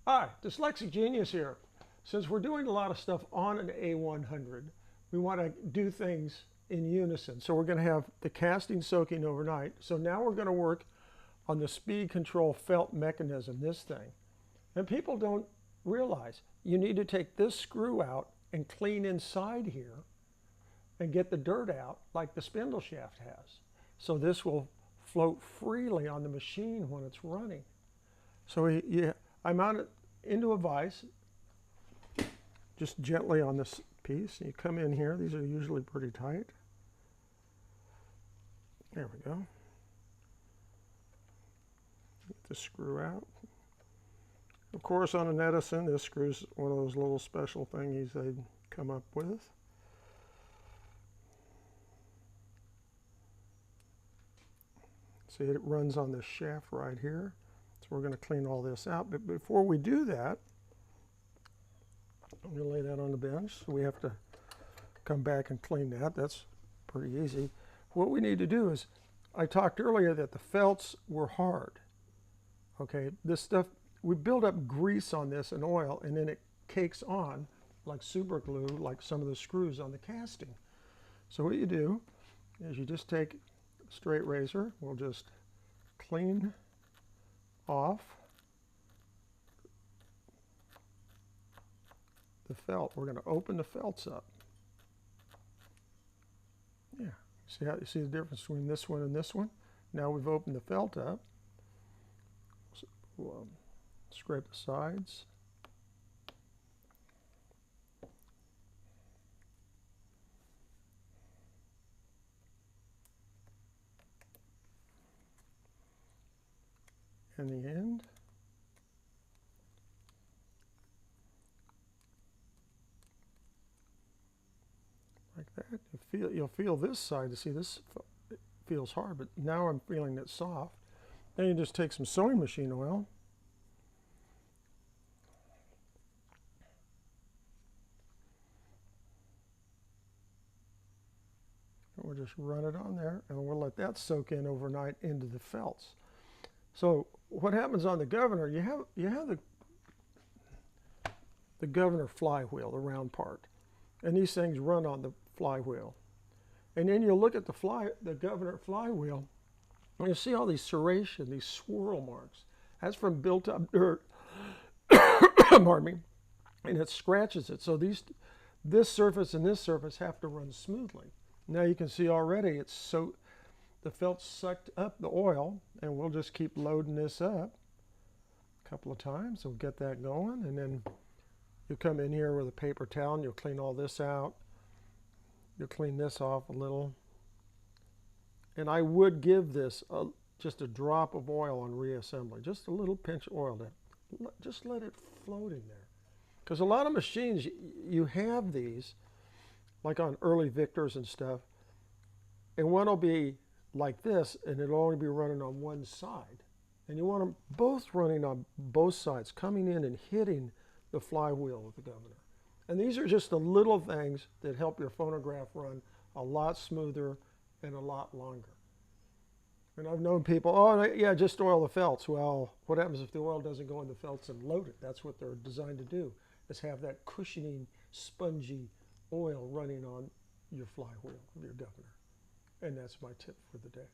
Hi, Dyslexic Genius here. Since we're doing a lot of stuff on an A100, we want to do things in unison. So we're going to have the casting soaking overnight. So now we're going to work on the speed control felt mechanism, this thing. And people don't realize you need to take this screw out and clean inside here and get the dirt out like the spindle shaft has. So this will float freely on the machine when it's running. So I mount it into a vise, just gently on this piece. You come in here, these are usually pretty tight. There we go. Get the screw out. Of course, on an Edison, this screw's one of those little special thingies they come up with. See, it runs on this shaft right here. So we're going to clean all this out. But before we do that, I'm going to lay that on the bench. So we have to come back and clean that. That's pretty easy. What we need to do is, I talked earlier that the felts were hard. Okay, this stuff, we build up grease on this and oil, and then it cakes on like super glue, like some of the screws on the casting. So what you do is you just take a straight razor. We'll just clean off the felt. We're going to open the felts up. Yeah, you see the difference between this one and this one? Now we've opened the felt up. So we'll scrape the sides. And the end. Like that. You'll feel this side. To see this, it feels hard, but now I'm feeling it soft. Then you just take some sewing machine oil. And we'll just run it on there, and we'll let that soak in overnight into the felts. So what happens on the governor, you have the governor flywheel, the round part. And these things run on the flywheel. And then you'll look at the governor flywheel, and you'll see all these serration, these swirl marks. That's from built up dirt, pardon me, and it scratches it. So this surface and this surface have to run smoothly. Now you can see already the felt sucked up the oil, and we'll just keep loading this up a couple of times. We'll get that going, and then you'll come in here with a paper towel and you'll clean all this out. You'll clean this off a little. And I would give this just a drop of oil on reassembly, just a little pinch of oil. Just let it float in there. Because a lot of machines, you have these, like on early Victors and stuff, and one will be like this, and it'll only be running on one side. And you want them both running on both sides, coming in and hitting the flywheel with the governor. And these are just the little things that help your phonograph run a lot smoother and a lot longer. And I've known people, oh yeah, just oil the felts. Well, what happens if the oil doesn't go in the felts and load it? That's what they're designed to do, is have that cushioning, spongy oil running on your flywheel of your governor. And that's my tip for the day.